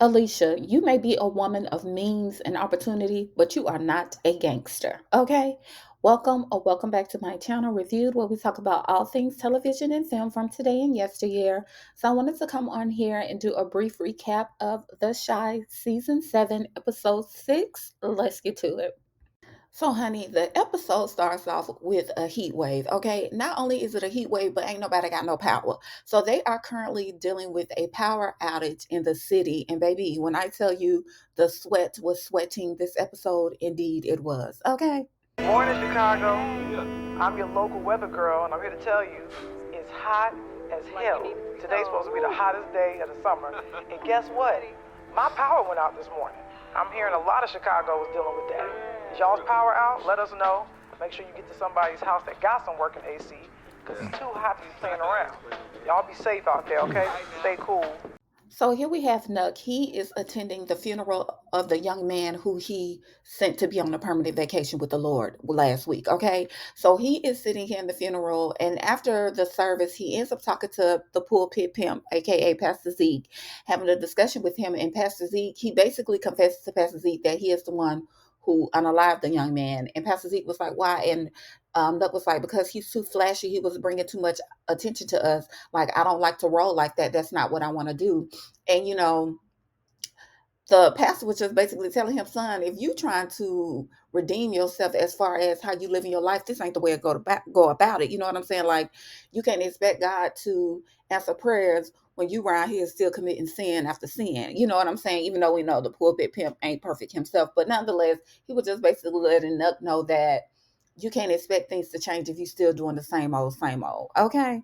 Alicia, you may be a woman of means and opportunity, but you are not a gangster. Okay? Welcome back to my channel, Reviewed, where we talk about all things television and film from today and yesteryear. So I wanted to come on here and do a brief recap of The Shy Season 7, Episode 6. Let's get to it. So, honey, the episode starts off with a heat wave. Okay, not only is it a heat wave, but ain't nobody got no power. So, they are currently dealing with a power outage in the city. And, baby, when I tell you the sweat was sweating this episode, indeed it was. Okay. Morning, Chicago. I'm your local weather girl, and I'm here to tell you it's hot as hell. Today's supposed to be the hottest day of the summer. And guess what? My power went out this morning. I'm hearing a lot of Chicago is dealing with that. Is y'all's power out? Let us know. Make sure you get to somebody's house that got some working AC, because it's too hot to be playing around. Y'all be safe out there, okay? Stay cool. So here we have Nuck. He is attending the funeral of the young man who he sent to be on a permanent vacation with the Lord last week. Okay. So he is sitting here in the funeral, and after the service, he ends up talking to the pulpit pimp, aka Pastor Zeke, having a discussion with him. And Pastor Zeke, he basically confesses to Pastor Zeke that he is the one who unalived the young man. And Pastor Zeke was like, why? And Nuck was like, because he's too flashy. He was bringing too much attention to us. Like, I don't like to roll like that. That's not what I want to do. And the pastor was just basically telling him, son, if you trying to redeem yourself as far as how you live in your life, this ain't the way to go about it. You know what I'm saying? Like, you can't expect God to answer prayers when you around here still committing sin after sin. You know what I'm saying? Even though we know the pulpit pimp ain't perfect himself, but nonetheless, he was just basically letting Nuck know that you can't expect things to change if you still doing the same old, same old. Okay.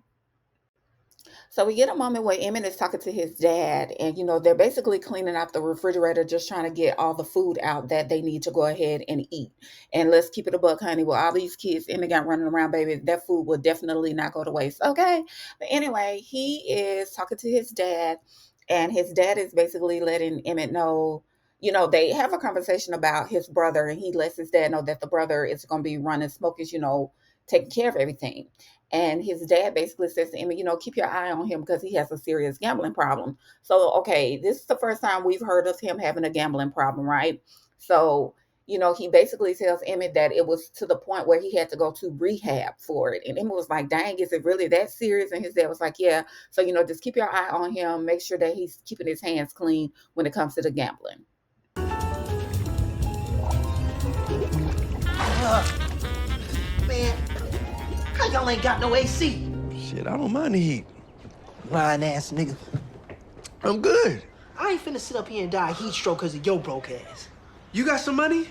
So we get a moment where Emmett is talking to his dad, and they're basically cleaning out the refrigerator, just trying to get all the food out that they need to go ahead and eat. And let's keep it a buck, honey. Well, all these kids Emmett got running around, baby, that food will definitely not go to waste. Okay. But anyway, he is talking to his dad, and his dad is basically letting Emmett know. They have a conversation about his brother, and he lets his dad know that the brother is going to be running Smokies, taking care of everything. And his dad basically says to him, keep your eye on him because he has a serious gambling problem. So, okay, this is the first time we've heard of him having a gambling problem, right? So, he basically tells Emmett that it was to the point where he had to go to rehab for it. And Emmett was like, dang, is it really that serious? And his dad was like, yeah. So, just keep your eye on him. Make sure that he's keeping his hands clean when it comes to the gambling. Man, how y'all ain't got no AC? Shit, I don't mind the heat. Lying ass nigga. I'm good. I ain't finna sit up here and die of heat stroke because of your broke ass. You got some money?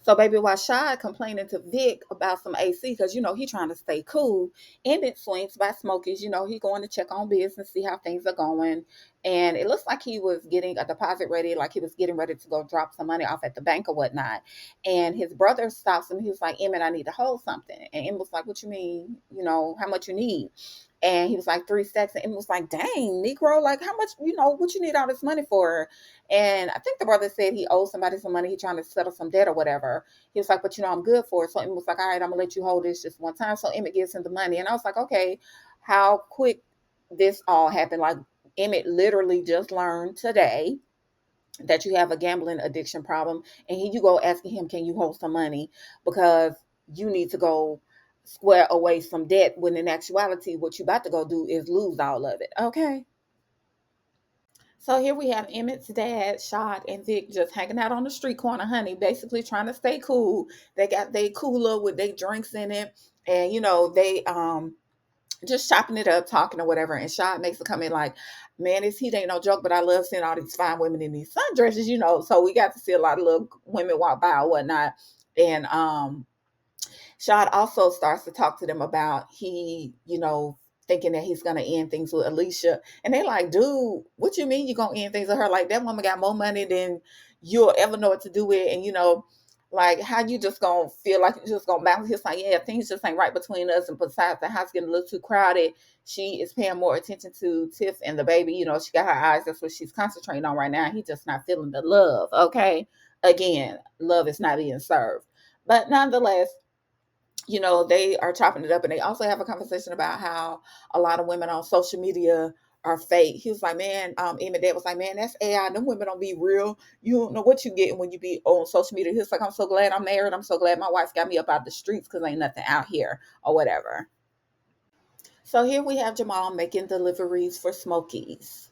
So, baby, while Shy complaining to Vic about some AC, because, he trying to stay cool, Emmett swings by Smokies. He going to check on business, see how things are going. And it looks like he was getting a deposit ready, like he was getting ready to go drop some money off at the bank or whatnot. And his brother stops him. He was like, Emmett, I need to hold something. And Emmett was like, what you mean? How much you need? And he was like, 3 stacks. And Emmett was like, dang, Negro, like, how much, what you need all this money for? And I think the brother said he owed somebody some money. He trying to settle some debt or whatever. He was like, but I'm good for it. So Emmett was like, all right, I'm gonna let you hold this just one time. So Emmett gives him the money. And I was like, okay, how quick this all happened. Like, Emmett literally just learned today that you have a gambling addiction problem. And here you go asking him, can you hold some money? Because you need to go square away some debt, when in actuality, what you about to go do is lose all of it. Okay. So here we have Emmett's dad, Shad, and Vic just hanging out on the street corner, honey, basically trying to stay cool. They got their cooler with their drinks in it, and they just chopping it up, talking or whatever. And Shad makes a comment like, "Man, this heat ain't no joke, but I love seeing all these fine women in these sundresses, So we got to see a lot of little women walk by or whatnot, and Shad also starts to talk to them about thinking that he's gonna end things with Alicia. And they like, dude, what you mean you gonna end things with her? Like, that woman got more money than you'll ever know what to do with. And like, how you just gonna feel like you're just gonna bounce? He's like, yeah, things just ain't right between us. And besides, the house getting a little too crowded. She is paying more attention to Tiff and the baby. She got her eyes. That's what she's concentrating on right now. He's just not feeling the love. Okay. Again, love is not being served. But nonetheless, they are chopping it up. And they also have a conversation about how a lot of women on social media are fake. He was like, man, Emmett Dad was like, man, that's AI. Them women don't be real. You don't know what you getting when you be on social media. He was like, I'm so glad I'm married. I'm so glad my wife got me up out the streets because ain't nothing out here or whatever. So here we have Jamal making deliveries for Smokies.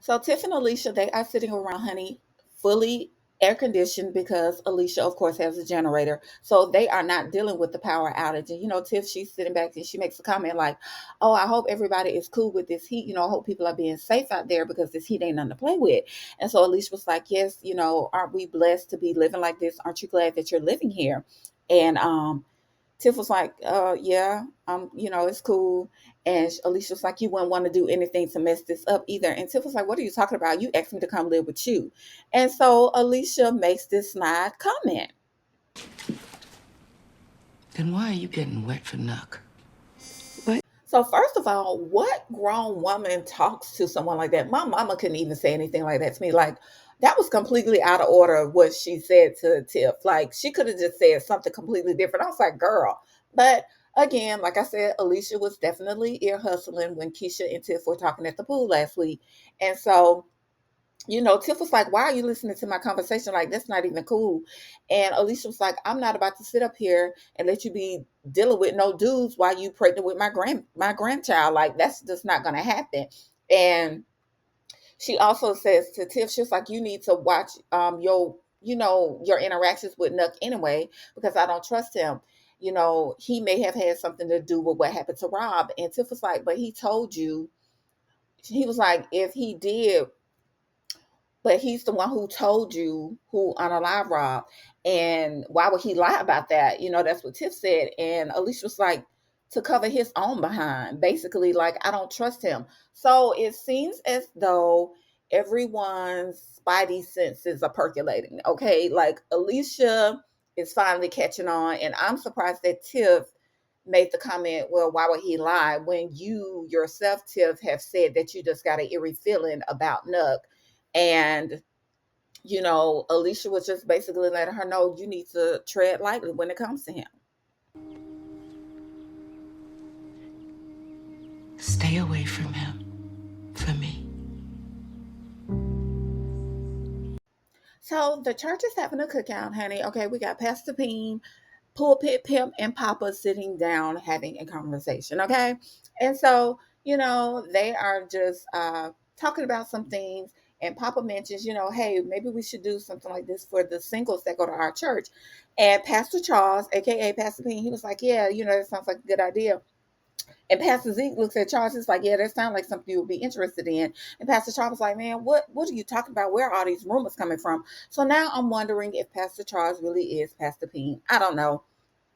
So Tiff and Alicia, they are sitting around, honey, fully air conditioned because Alicia, of course, has a generator. So they are not dealing with the power outage. And, Tiff, she's sitting back and she makes a comment like, oh, I hope everybody is cool with this heat. I hope people are being safe out there because this heat ain't nothing to play with. And so Alicia was like, yes, aren't we blessed to be living like this? Aren't you glad that you're living here? And Tiff was like, yeah, it's cool. And Alicia was like, you wouldn't want to do anything to mess this up either. And Tiff was like, what are you talking about? You asked me to come live with you. And so Alicia makes this snide comment. Then why are you getting wet for Nuck? So first of all, what grown woman talks to someone like that? My mama couldn't even say anything like that to me. Like, that was completely out of order what she said to Tiff. Like, she could have just said something completely different. I was like, girl. But again, like I said, Alicia was definitely ear hustling when Keisha and Tiff were talking at the pool last week. And so Tiff was like, why are you listening to my conversation? Like, that's not even cool. And Alicia was like, I'm not about to sit up here and let you be dealing with no dudes while you pregnant with my grandchild. Like, that's just not going to happen. And she also says to Tiff, she was like, you need to watch your interactions with Nuck anyway, because I don't trust him. He may have had something to do with what happened to Rob. And Tiff was like, but he told you. He was like, if he did, but he's the one who told you who unalived Rob. And why would he lie about that? That's what Tiff said. And Alicia was like, to cover his own behind, basically, like, I don't trust him. So it seems as though everyone's spidey senses are percolating. Okay. Like, Alicia is finally catching on. And I'm surprised that Tiff made the comment, well, why would he lie when you yourself, Tiff, have said that you just got an eerie feeling about Nuck. And, Alicia was just basically letting her know you need to tread lightly when it comes to him. Stay away from him. For me. So the church is having a cookout, honey. Okay, we got Pastor Peen, Pulpit Pimp, and Papa sitting down having a conversation. Okay. And so, they are just talking about some things. And Papa mentions, hey, maybe we should do something like this for the singles that go to our church. And Pastor Charles, aka Pastor Peen, he was like, yeah, that sounds like a good idea. And Pastor Zeke looks at Charles. He's like, yeah, that sounds like something you would be interested in. And Pastor Charles was like, man, what are you talking about? Where are all these rumors coming from? So now I'm wondering if Pastor Charles really is Pastor Peen. I don't know.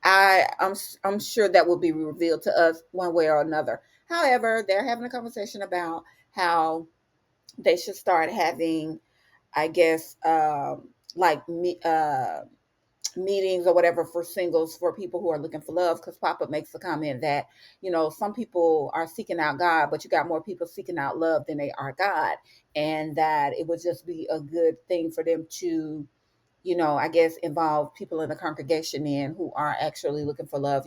I'm sure that will be revealed to us one way or another. However, they're having a conversation about how they should start having, I guess, meetings or whatever for singles, for people who are looking for love. Because Papa makes the comment that some people are seeking out God, but you got more people seeking out love than they are God, and that it would just be a good thing for them to I guess involve people in the congregation in who are actually looking for love.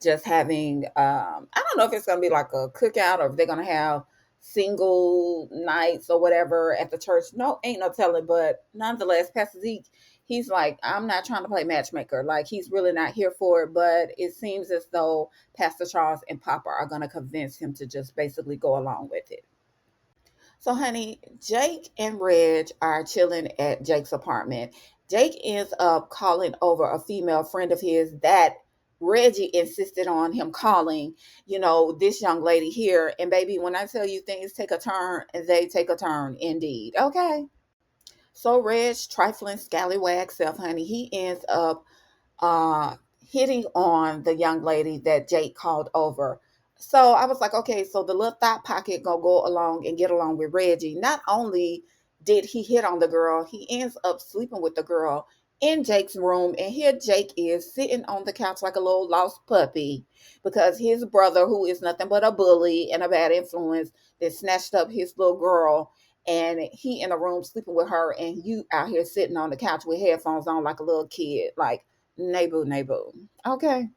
Just having I don't know if it's gonna be like a cookout or if they're gonna have single nights or whatever at the church. No, ain't no telling. But nonetheless, Pastor Zeke, he's like, I'm not trying to play matchmaker. Like, he's really not here for it. But it seems as though Pastor Charles and Papa are gonna convince him to just basically go along with it. So, honey, Jake and Reg are chilling at Jake's apartment. Jake ends up calling over a female friend of his that Reggie insisted on him calling, this young lady here. And baby, when I tell you things take a turn, they take a turn indeed. Okay. So Reg, trifling scallywag self, honey, he ends up hitting on the young lady that Jake called over. So I was like, okay, so the little thought pocket gonna go along and get along with Reggie. Not only did he hit on the girl, he ends up sleeping with the girl in Jake's room. And here Jake is sitting on the couch like a little lost puppy because his brother, who is nothing but a bully and a bad influence, that snatched up his little girl, and he in a room sleeping with her, and you out here sitting on the couch with headphones on like a little kid. Like, Nabu. Okay.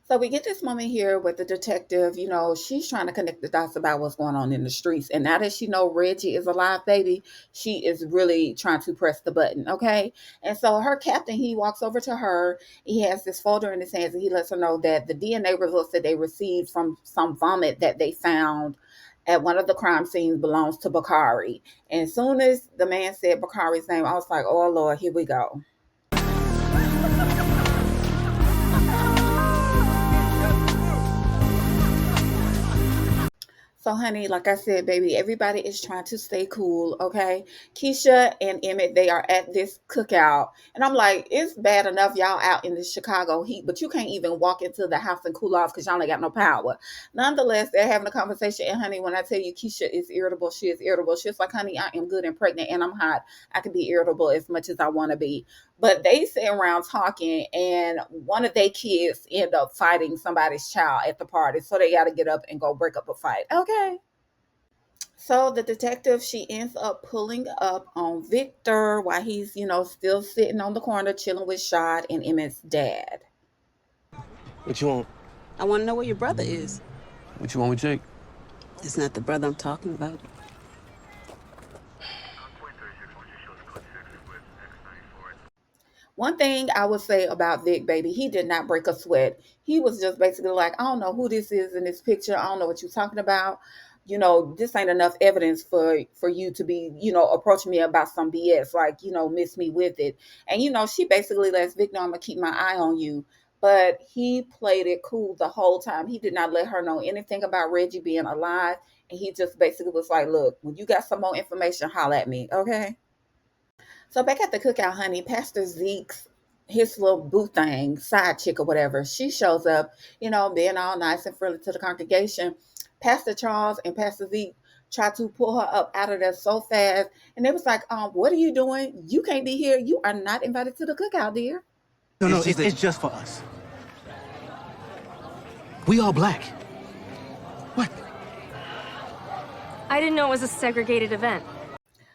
So we get this moment here with the detective, she's trying to connect the dots about what's going on in the streets. And now that she know Reggie is alive, baby, she is really trying to press the button, okay? And so her captain, he walks over to her. He has this folder in his hands and he lets her know that the DNA results that they received from some vomit that they found at one of the crime scenes belongs to Bakari. And as soon as the man said Bakari's name, I was like, oh Lord, here we go. So, honey, like I said, baby, everybody is trying to stay cool, okay? Keisha and Emmett, they are at this cookout. And I'm like, it's bad enough y'all out in the Chicago heat, but you can't even walk into the house and cool off because y'all ain't got no power. Nonetheless, they're having a conversation. And, honey, when I tell you Keisha is irritable, she is irritable. She's like, honey, I am good and pregnant and I'm hot. I can be irritable as much as I want to be. But they sit around talking, and one of their kids end up fighting somebody's child at the party. So they got to get up and go break up a fight. Okay. So the detective, she ends up pulling up on Victor while he's, still sitting on the corner chilling with Shad and Emmett's dad. What you want? I want to know where your brother is. What you want with Jake? It's not the brother I'm talking about. One thing I would say about Vic, baby, he did not break a sweat. He was just basically like, I don't know who this is in this picture. I don't know what you're talking about. This ain't enough evidence for you to be, approaching me about some BS, like, miss me with it. And, she basically lets Vic know I'm going to keep my eye on you. But he played it cool the whole time. He did not let her know anything about Reggie being alive. And he just basically was like, look, when you got some more information, holler at me, okay? So back at the cookout, honey, Pastor Zeke's his little boo thing, side chick or whatever, she shows up, being all nice and friendly to the congregation. Pastor Charles and Pastor Zeke try to pull her up out of there so fast. And they was like, what are you doing? You can't be here. You are not invited to the cookout, dear. No, it's just for us. We all black. What? I didn't know it was a segregated event.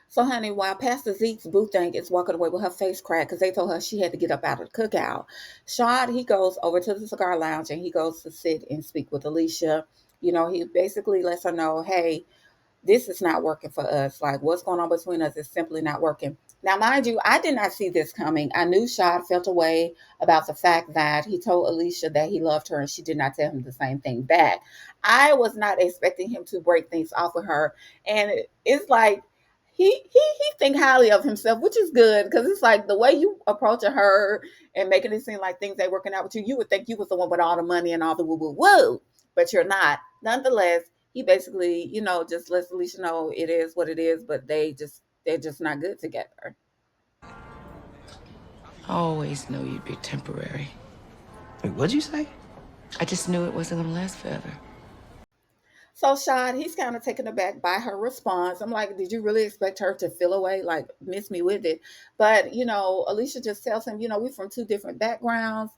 So, honey, while Pastor Zeke's boo thing is walking away with her face cracked because they told her she had to get up out of the cookout, Shad, he goes over to the cigar lounge and he goes to sit and speak with Alicia. He basically lets her know, hey, this is not working for us. Like, what's going on between us is simply not working. Now, mind you, I did not see this coming. I knew Shad felt a way about the fact that he told Alicia that he loved her and she did not tell him the same thing back. I was not expecting him to break things off with her. And it's like, he think highly of himself, which is good because it's like the way you approaching her and making it seem like things ain't working out with you. You would think you was the one with all the money and all the woo woo woo, but you're not. Nonetheless, he basically, just lets Alicia know it is what it is, but they're just not good together. I always knew you'd be temporary. Wait, what'd you say? I just knew it wasn't gonna last forever. So Shad, he's kind of taken aback by her response. I'm like, did you really expect her to feel away, like miss me with it? But, Alicia just tells him, we're from two different backgrounds.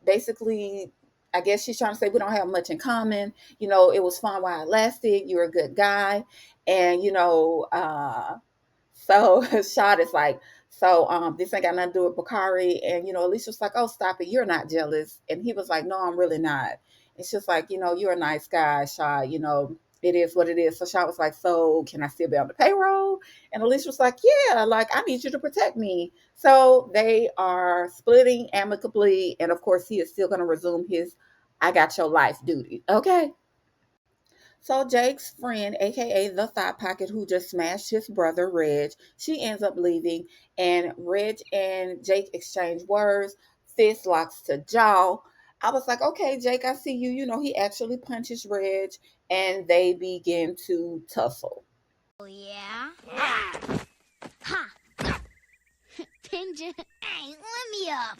Basically, I guess she's trying to say we don't have much in common. It was fun while it lasted. You're a good guy. And, so Shad is like, so this ain't got nothing to do with Bakari. And, Alicia's like, oh, stop it. You're not jealous. And he was like, no, I'm really not. It's just like, you're a nice guy, Shad, it is what it is. So Shad was like, so can I still be on the payroll? And Alicia was like, yeah, like I need you to protect me. So they are splitting amicably. And of course, he is still going to resume his I got your life duty. Okay. So Jake's friend, aka the Thought Pocket, who just smashed his brother Reg, she ends up leaving, and Reg and Jake exchange words, fist locks to jaw. I was like, okay, Jake, I see you. He actually punches Reg, and they begin to tussle. Oh yeah. Ha! Pinja, hey, let me up.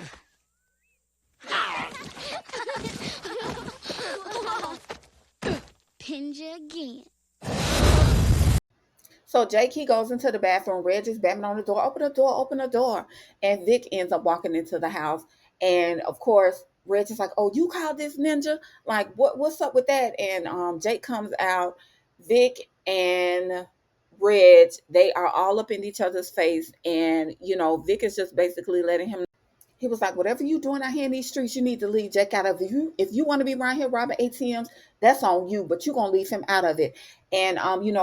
Pinja again. So Jake, he goes into the bathroom. Reg is banging on the door. Open the door, open the door. And Vic ends up walking into the house. And of course, Reg is like, oh, you called this ninja? Like, what's up with that? And Jake comes out. Vic and Reg, they are all up in each other's face. And, Vic is just basically letting him He was like, whatever you doing out here in these streets, you need to leave Jake out of it. If you want to be around here robbing ATMs, that's on you, but you're gonna leave him out of it. And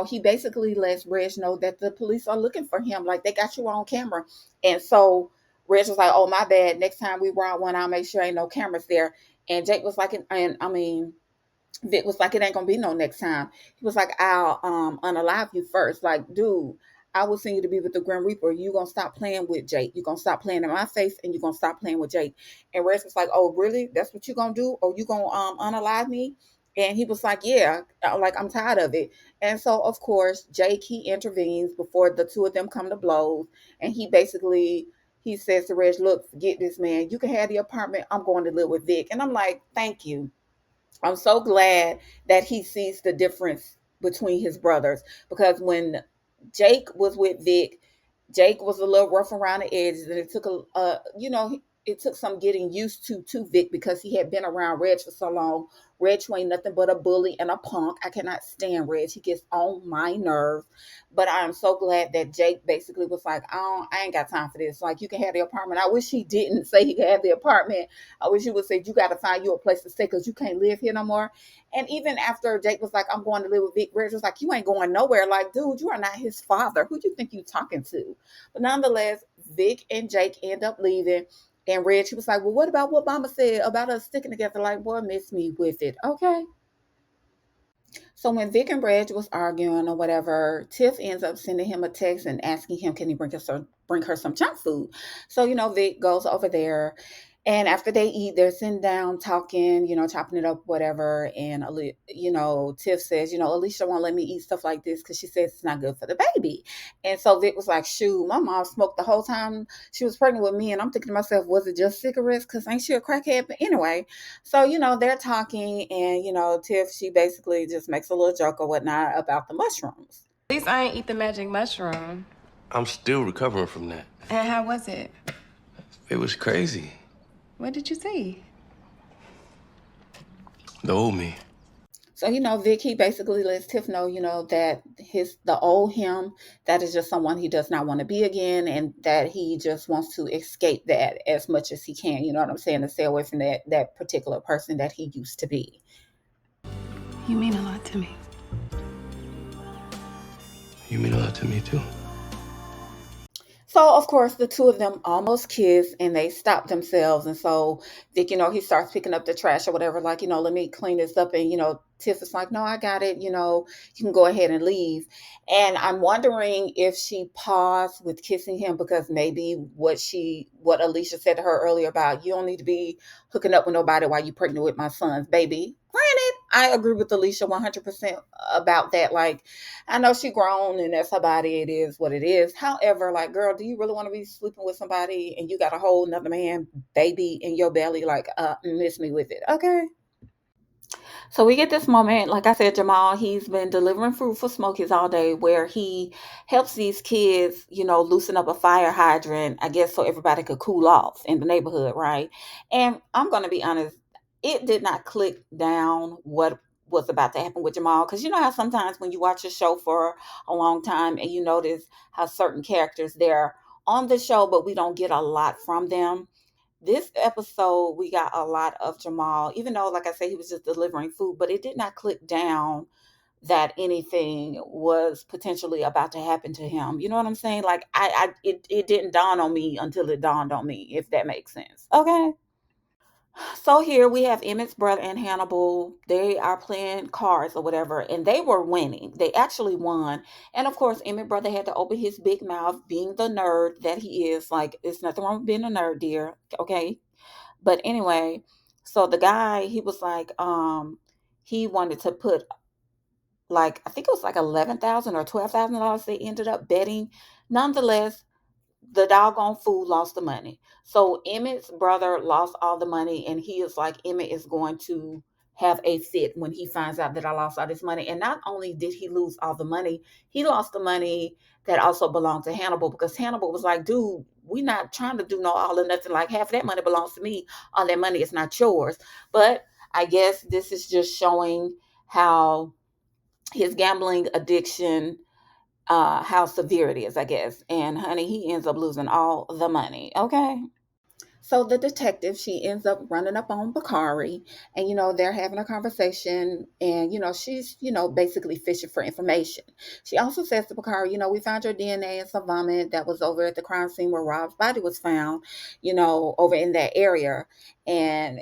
he basically lets Reg know that the police are looking for him, like they got you on camera. And so Reg was like, oh my bad. Next time we rob one, I'll make sure ain't no cameras there. And Jake was like, and I mean, Vic was like, it ain't gonna be no next time. He was like, I'll unalive you first. Like, dude, I will send you to be with the Grim Reaper. You gonna stop playing with Jake. You gonna stop playing in my face, and you gonna stop playing with Jake. And Rex was like, oh, really? That's what you gonna do? Or you gonna unalive me? And he was like, yeah, like I'm tired of it. And so of course, Jake, he intervenes before the two of them come to blows. And he says to Reg, look, forget this, man. You can have the apartment. I'm going to live with Vic. And I'm like, thank you. I'm so glad that he sees the difference between his brothers, because when Jake was with Vic, Jake was a little rough around the edges, and it took it took some getting used to Vic, because he had been around Reg for so long. Reg ain't nothing but a bully and a punk. I cannot stand Reg. He gets on my nerves. But I am so glad that Jake basically was like, I ain't got time for this. Like, you can have the apartment. I wish he didn't say he could have the apartment. I wish he would say, you got to find you a place to stay because you can't live here no more. And even after Jake was like, I'm going to live with Vic, Reg was like, you ain't going nowhere. Like, dude, you are not his father. Who do you think you talking to? But nonetheless, Vic and Jake end up leaving. And Reg, he was like, well, what about what Mama said about us sticking together? Like, boy, miss me with it. Okay. So when Vic and Reg was arguing or whatever, Tiff ends up sending him a text and asking him, can he bring her some junk food? So, Vic goes over there. And after they eat, they're sitting down talking, chopping it up, whatever. And, Tiff says, Alicia won't let me eat stuff like this because she says it's not good for the baby. And so Vic was like, shoot, my mom smoked the whole time she was pregnant with me. And I'm thinking to myself, was it just cigarettes? Because ain't she a crackhead? But anyway, so, they're talking. And, Tiff, she basically just makes a little joke or whatnot about the mushrooms. At least I ain't eat the magic mushroom. I'm still recovering from that. And how was it? It was crazy. What did you see? The old me. So, Vic, he basically lets Tiff know, that the old him, that is just someone he does not want to be again, and that he just wants to escape that as much as he can, you know what I'm saying, to stay away from that particular person that he used to be. You mean a lot to me. You mean a lot to me, too. So, of course, the two of them almost kiss, and they stop themselves. And so Vic, he starts picking up the trash or whatever, like, let me clean this up. And, Tiff is like, no, I got it. You can go ahead and leave. And I'm wondering if she paused with kissing him because maybe what Alicia said to her earlier about, you don't need to be hooking up with nobody while you're pregnant with my son's baby. Granted, I agree with Alicia 100% about that. Like, I know she grown and that's her body. It is what it is. However, like, girl, do you really want to be sleeping with somebody and you got a whole nother man baby in your belly? Like, miss me with it. Okay. So we get this moment, like I said, Jamal, he's been delivering food for Smokies all day where he helps these kids, loosen up a fire hydrant, I guess, so everybody could cool off in the neighborhood, right? And I'm going to be honest, it did not click down what was about to happen with Jamal. Because you know how sometimes when you watch a show for a long time and you notice how certain characters, they're on the show, but we don't get a lot from them. This episode, we got a lot of Jamal, even though, like I said, he was just delivering food, but it did not click down that anything was potentially about to happen to him. You know what I'm saying? Like, it didn't dawn on me until it dawned on me, if that makes sense. Okay. So here we have Emmett's brother and Hannibal. They are playing cards or whatever, and they were winning. They actually won. And of course, Emmett's brother had to open his big mouth, being the nerd that he is. Like, it's nothing wrong with being a nerd, dear. Okay. But anyway, so the guy, he was like, he wanted to put, like, I think it was like $11,000 or $12,000 they ended up betting. Nonetheless, the doggone fool lost the money. So Emmett's brother lost all the money, and he is like, Emmett is going to have a fit when he finds out that I lost all this money. And not only did he lose all the money, he lost the money that also belonged to Hannibal, because Hannibal was like, dude, we're not trying to do no all or nothing. Like, half of that money belongs to me. All that money is not yours. But I guess this is just showing how his gambling addiction, how severe it is, I guess. And honey, he ends up losing all the money. Okay. So the detective, she ends up running up on Bakari, and they're having a conversation, and she's basically fishing for information. She also says to Bakari, we found your DNA and some vomit that was over at the crime scene where Rob's body was found, over in that area. And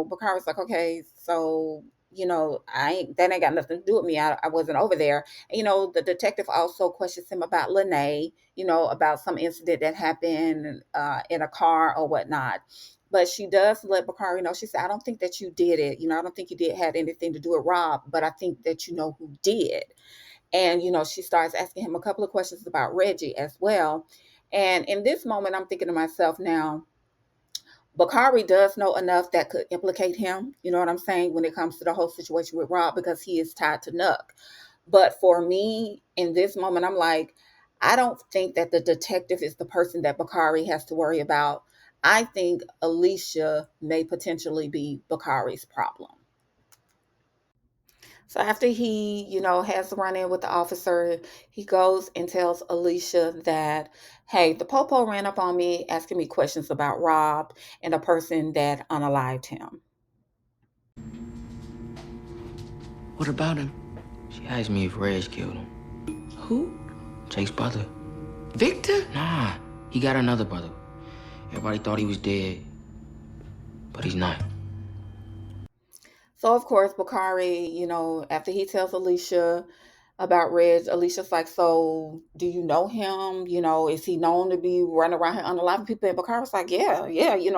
Bakari's like, okay, so that ain't got nothing to do with me. I wasn't over there. And, the detective also questions him about Lene, about some incident that happened in a car or whatnot. But she does let Bakari know. She said, I don't think that you did it. I don't think you did had anything to do with Rob, but I think that you know who did. And, she starts asking him a couple of questions about Reggie as well. And in this moment, I'm thinking to myself now, Bakari does know enough that could implicate him, you know what I'm saying, when it comes to the whole situation with Rob, because he is tied to Nuck. But for me, in this moment, I'm like, I don't think that the detective is the person that Bakari has to worry about. I think Alicia may potentially be Bakari's problem. So after he, has a run-in with the officer, he goes and tells Alicia that, hey, the popo ran up on me asking me questions about Rob and the person that unalived him. What about him? She asked me if Reg killed him. Who? Jake's brother. Victor? Nah, he got another brother. Everybody thought he was dead, but he's not. So, of course, Bakari, after he tells Alicia about Reg, Alicia's like, so do you know him? Is he known to be running around here unaliving people? And Bakari's like, yeah,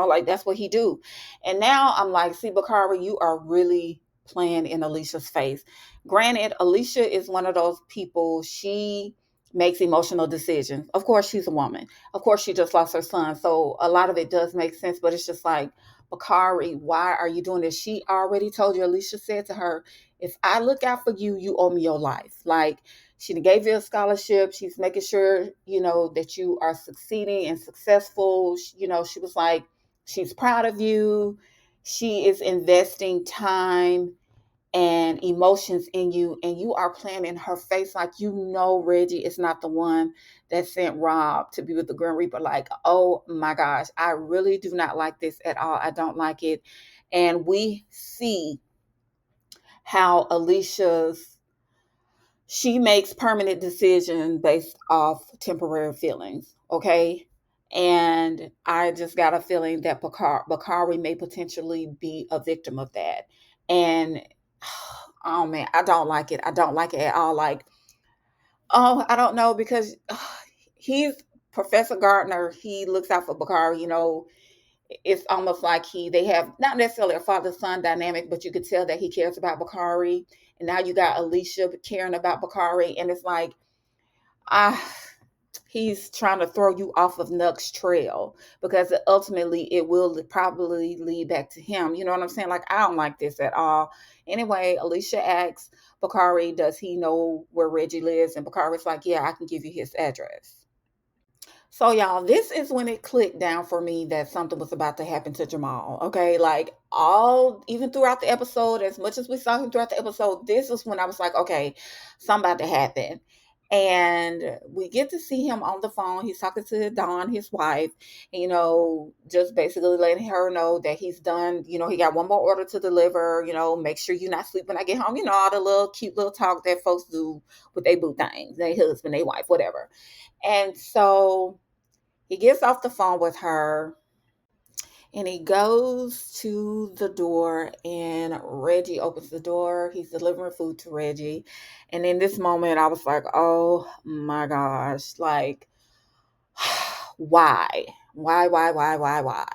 like that's what he do. And now I'm like, see, Bakari, you are really playing in Alicia's face. Granted, Alicia is one of those people, she makes emotional decisions. Of course, she's a woman. Of course, she just lost her son. So a lot of it does make sense, but it's just like, Bakari, why are you doing this? She already told you, Alicia said to her, if I look out for you, you owe me your life. Like, she gave you a scholarship. She's making sure, that you are succeeding and successful. She was like, she's proud of you. She is investing time and emotions in you, and you are playing in her face like Reggie is not the one that sent Rob to be with the Grim Reaper. Like, oh my gosh, I really do not like this at all. I don't like it. And we see how she makes permanent decisions based off temporary feelings, okay? And I just got a feeling that Bakari may potentially be a victim of that. And oh man, I don't like it. I don't like it at all. Like, oh, I don't know, because he's Professor Gardner. He looks out for Bakari. It's almost like they have not necessarily a father-son dynamic, but you could tell that he cares about Bakari. And now you got Alicia caring about Bakari, and it's like, he's trying to throw you off of Nuck's trail, because ultimately it will probably lead back to him. You know what I'm saying? Like, I don't like this at all. Anyway, Alicia asks Bakari, does he know where Reggie lives? And Bakari's like, yeah, I can give you his address. So y'all, this is when it clicked down for me that something was about to happen to Jamal. Okay, like even throughout the episode, as much as we saw him throughout the episode, this is when I was like, okay, something about to happen. And we get to see him on the phone. He's talking to Dawn, his wife, just basically letting her know that he's done. He got one more order to deliver. Make sure you're not asleep when I get home. All the little cute little talk that folks do with their boo things, their husband, their wife, whatever. And so he gets off the phone with her, and he goes to the door, and Reggie opens the door. He's delivering food to Reggie. And in this moment, I was like, oh my gosh, like, why? Why?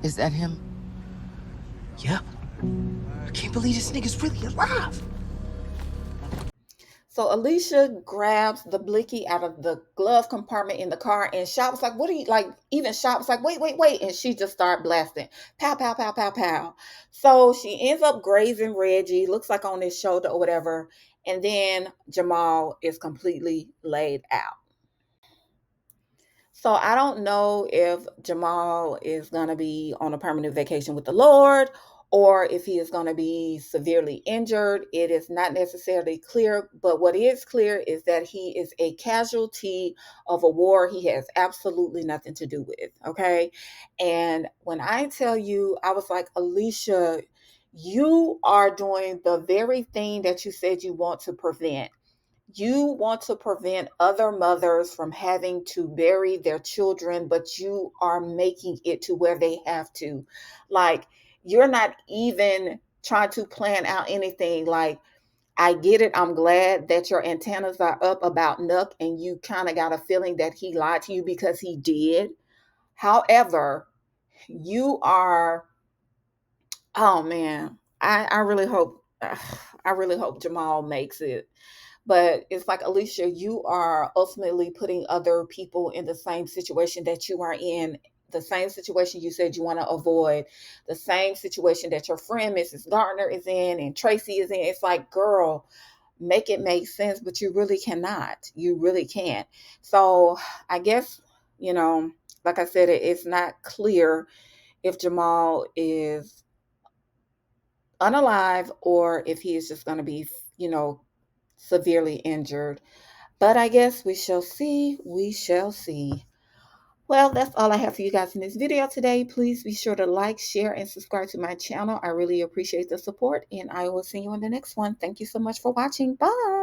Is that him? Yep. I can't believe this nigga's really alive. So Alicia grabs the blicky out of the glove compartment in the car, and Shop was like, what are you, like, even Shop was like, wait. And she just started blasting. Pow, pow, pow, pow, pow. So she ends up grazing Reggie, looks like on his shoulder or whatever. And then Jamal is completely laid out. So I don't know if Jamal is going to be on a permanent vacation with the Lord, or if he is going to be severely injured. It is not necessarily clear, but what is clear is that he is a casualty of a war he has absolutely nothing to do with, okay? And when I tell you, I was like, Alicia, you are doing the very thing that you said you want to prevent. You want to prevent other mothers from having to bury their children, but you are making it to where they have to. Like, you're not even trying to plan out anything. Like, I get it. I'm glad that your antennas are up about Nuck and you kind of got a feeling that he lied to you, because he did. However, you are, oh man, I really hope, I really hope Jamal makes it. But it's like, Alicia, you are ultimately putting other people in the same situation that you are in, the same situation you said you want to avoid, the same situation that your friend Mrs. Gardner is in and Tracy is in. It's like, girl, make it make sense, but you really cannot. You really can't. So I guess, like I said, it's not clear if Jamal is unalive or if he is just going to be, severely injured. But I guess we shall see. We shall see. Well, that's all I have for you guys in this video today. Please be sure to like, share, and subscribe to my channel. I really appreciate the support, and I will see you in the next one. Thank you so much for watching. Bye.